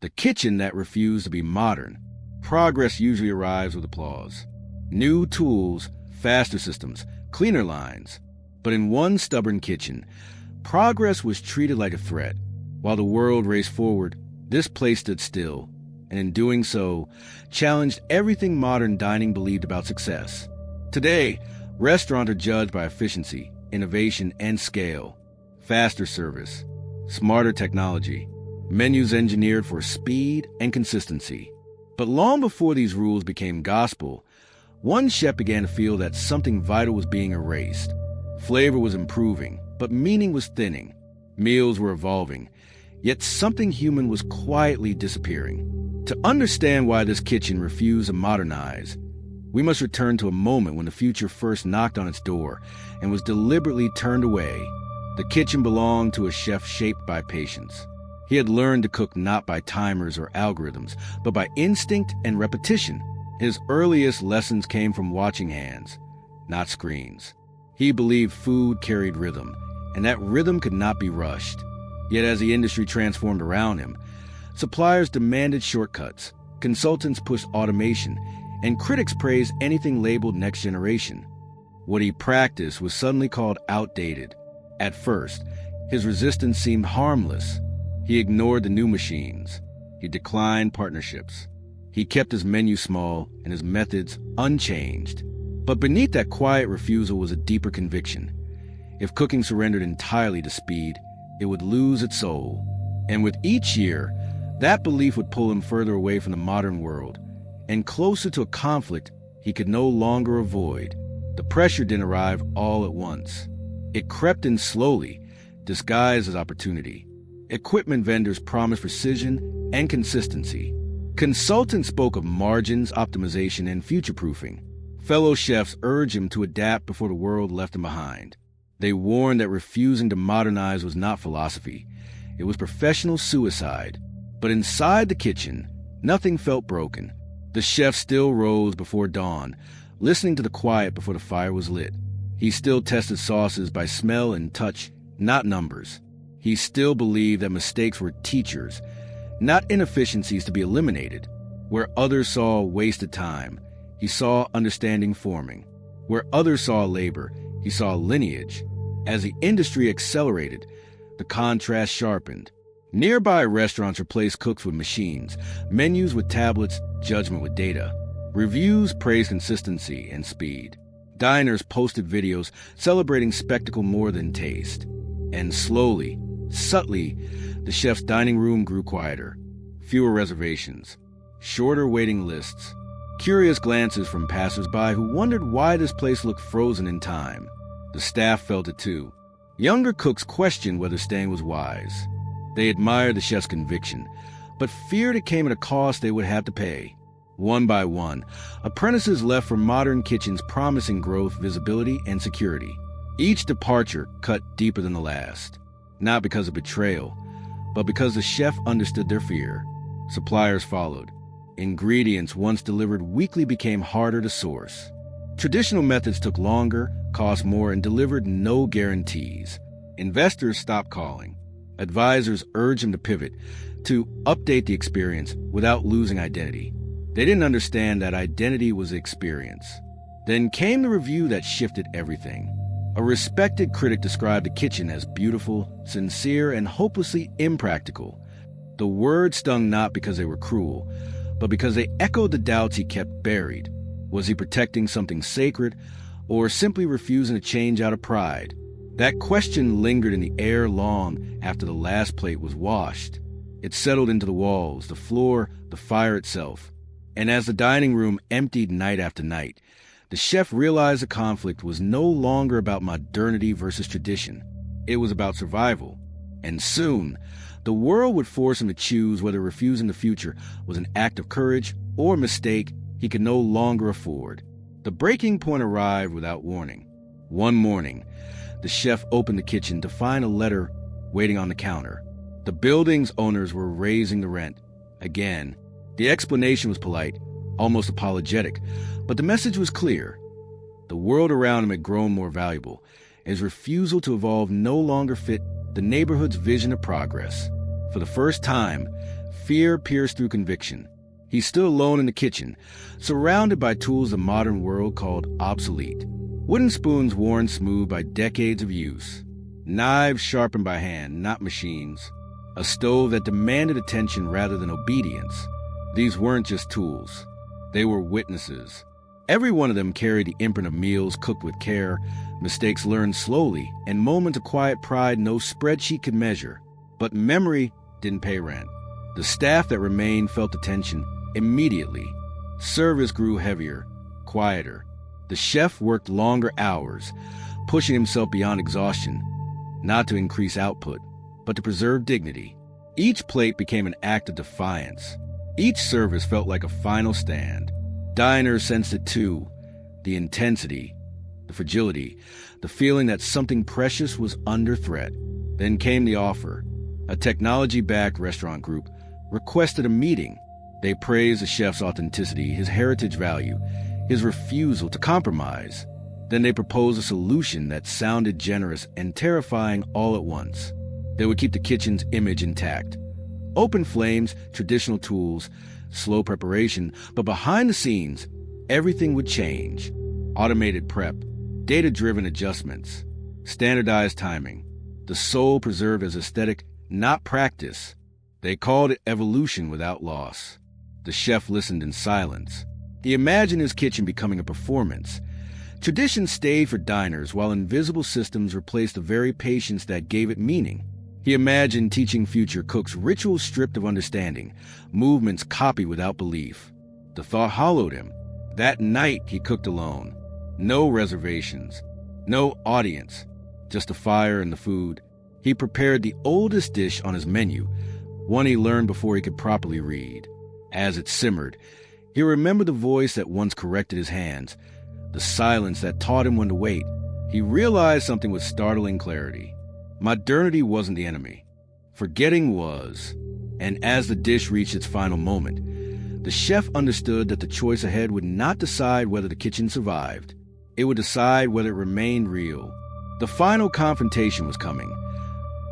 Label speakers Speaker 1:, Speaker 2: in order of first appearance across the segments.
Speaker 1: the kitchen that refused to be modern. Progress usually arrives with applause. New tools, faster systems, cleaner lines. But in one stubborn kitchen, progress was treated like a threat. While the world raced forward, this place stood still, and in doing so, challenged everything modern dining believed about success. Today, restaurants are judged by efficiency, innovation, and scale. Faster service, smarter technology, menus engineered for speed and consistency. But long before these rules became gospel, one chef began to feel that something vital was being erased. Flavor was improving, but meaning was thinning. Meals were evolving, yet something human was quietly disappearing. To understand why this kitchen refused to modernize, we must return to a moment when the future first knocked on its door and was deliberately turned away. The kitchen belonged to a chef shaped by patience. He had learned to cook not by timers or algorithms, but by instinct and repetition. His earliest lessons came from watching hands, not screens. He believed food carried rhythm, and that rhythm could not be rushed. Yet as the industry transformed around him, suppliers demanded shortcuts, consultants pushed automation, and critics praised anything labeled next generation. What he practiced was suddenly called outdated. At first, his resistance seemed harmless. He ignored the new machines. He declined partnerships. He kept his menu small and his methods unchanged. But beneath that quiet refusal was a deeper conviction. If cooking surrendered entirely to speed, it would lose its soul. And with each year, that belief would pull him further away from the modern world and closer to a conflict he could no longer avoid. The pressure didn't arrive all at once. It crept in slowly, disguised as opportunity. Equipment vendors promised precision and consistency. Consultants spoke of margins, optimization, and future-proofing. Fellow chefs urged him to adapt before the world left him behind. They warned that refusing to modernize was not philosophy. It was professional suicide. But inside the kitchen, nothing felt broken. The chef still rose before dawn, listening to the quiet before the fire was lit. He still tested sauces by smell and touch, not numbers. He still believed that mistakes were teachers, not inefficiencies to be eliminated. Where others saw wasted time, he saw understanding forming. Where others saw labor, he saw lineage. As the industry accelerated, the contrast sharpened. Nearby restaurants replaced cooks with machines, menus with tablets, judgment with data. Reviews praised consistency and speed. Diners posted videos celebrating spectacle more than taste. And slowly, subtly, the chef's dining room grew quieter. Fewer reservations, shorter waiting lists, curious glances from passers-by who wondered why this place looked frozen in time. The staff felt it too. Younger cooks questioned whether staying was wise. They admired the chef's conviction, but feared it came at a cost they would have to pay. One by one, apprentices left for modern kitchens promising growth, visibility, and security. Each departure cut deeper than the last, not because of betrayal, but because the chef understood their fear. Suppliers followed. Ingredients once delivered weekly became harder to source. Traditional methods took longer, cost more, and delivered no guarantees. Investors stopped calling. Advisors urged him to pivot, to update the experience without losing identity. They didn't understand that identity was experience. Then came the review that shifted everything. A respected critic described the kitchen as beautiful, sincere, and hopelessly impractical. The words stung not because they were cruel, but because they echoed the doubts he kept buried. Was he protecting something sacred, or simply refusing to change out of pride? That question lingered in the air long after the last plate was washed. It settled into the walls, the floor, the fire itself. And as the dining room emptied night after night, the chef realized the conflict was no longer about modernity versus tradition. It was about survival. And soon, the world would force him to choose whether refusing the future was an act of courage or a mistake he could no longer afford. The breaking point arrived without warning. One morning, the chef opened the kitchen to find a letter waiting on the counter. The building's owners were raising the rent. Again, the explanation was polite, almost apologetic, but the message was clear. The world around him had grown more valuable. His refusal to evolve no longer fit the neighborhood's vision of progress. For the first time, Fear pierced through conviction. He stood alone in the kitchen, surrounded by tools the modern world called obsolete. Wooden spoons worn smooth by decades of use. Knives sharpened by hand, not machines. A stove that demanded attention rather than obedience. These weren't just tools. They were witnesses. Every one of them carried the imprint of meals cooked with care, mistakes learned slowly, and moments of quiet pride no spreadsheet could measure. But memory didn't pay rent. The staff that remained felt the tension immediately. Service grew heavier, quieter. The chef worked longer hours, pushing himself beyond exhaustion, not to increase output, but to preserve dignity. Each plate became an act of defiance. Each service felt like a final stand. Diners sensed it too, the intensity, the fragility, the feeling that something precious was under threat. Then came the offer. A technology-backed restaurant group requested a meeting. They praised the chef's authenticity, his heritage value, his refusal to compromise. Then they proposed a solution that sounded generous and terrifying all at once. They would keep the kitchen's image intact. Open flames, traditional tools, slow preparation, but behind the scenes, everything would change. Automated prep, data-driven adjustments, standardized timing. The soul preserved as aesthetic, not practice. They called it evolution without loss. The chef listened in silence. He imagined his kitchen becoming a performance. Tradition stayed for diners while invisible systems replaced the very patience that gave it meaning. He imagined teaching future cooks rituals stripped of understanding, movements copied without belief. The thought hollowed him. That night he cooked alone. No reservations, no audience, just the fire and the food. He prepared the oldest dish on his menu, one he learned before he could properly read. As it simmered, he remembered the voice that once corrected his hands, the silence that taught him when to wait. He realized something with startling clarity. Modernity wasn't the enemy. Forgetting was. And as the dish reached its final moment, the chef understood that the choice ahead would not decide whether the kitchen survived. It would decide whether it remained real. The final confrontation was coming.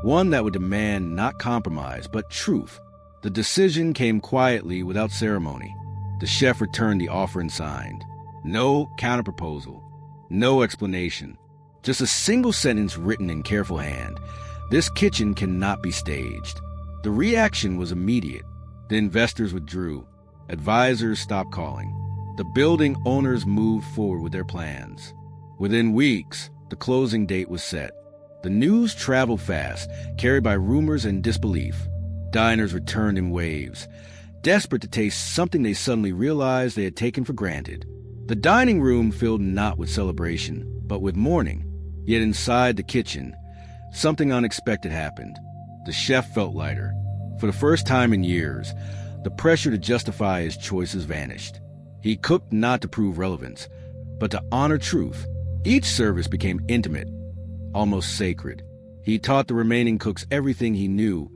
Speaker 1: One that would demand not compromise, but truth. The decision came quietly, without ceremony. The chef returned the offer and signed. No counterproposal. No explanation. Just a single sentence written in careful hand. This kitchen cannot be staged. The reaction was immediate. The investors withdrew. Advisors stopped calling. The building owners moved forward with their plans. Within weeks, the closing date was set. The news traveled fast, carried by rumors and disbelief. Diners returned in waves, desperate to taste something they suddenly realized they had taken for granted. The dining room filled not with celebration, but with mourning. Yet inside the kitchen, something unexpected happened. The chef felt lighter. For the first time in years, the pressure to justify his choices vanished. He cooked not to prove relevance, but to honor truth. Each service became intimate, almost sacred. He taught the remaining cooks everything he knew,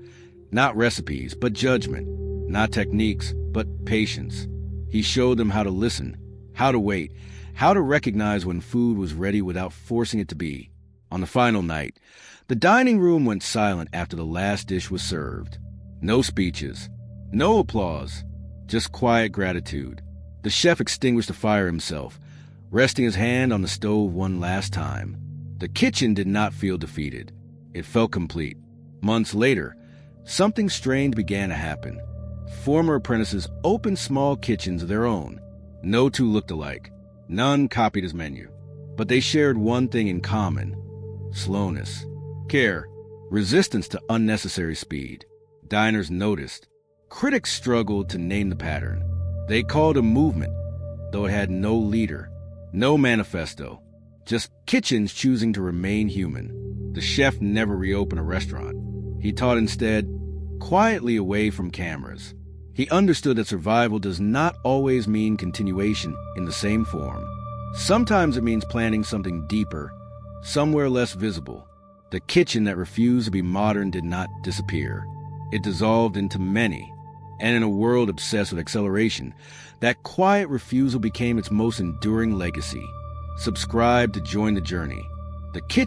Speaker 1: not recipes, but judgment, not techniques, but patience. He showed them how to listen, how to wait, how to recognize when food was ready without forcing it to be. On the final night, the dining room went silent after the last dish was served. No speeches, no applause, just quiet gratitude. The chef extinguished the fire himself, resting his hand on the stove one last time. The kitchen did not feel defeated. It felt complete. Months later, something strange began to happen. Former apprentices opened small kitchens of their own. No two looked alike. None copied his menu. But they shared one thing in common: slowness, care, resistance to unnecessary speed. Diners noticed. Critics struggled to name the pattern. They called it a movement, though it had no leader, no manifesto, just kitchens choosing to remain human. The chef never reopened a restaurant. He taught instead, quietly away from cameras. He understood that survival does not always mean continuation in the same form. Sometimes it means planting something deeper, somewhere less visible. The kitchen that refused to be modern did not disappear. It dissolved into many. And in a world obsessed with acceleration, that quiet refusal became its most enduring legacy. Subscribe to join the journey. The kitchen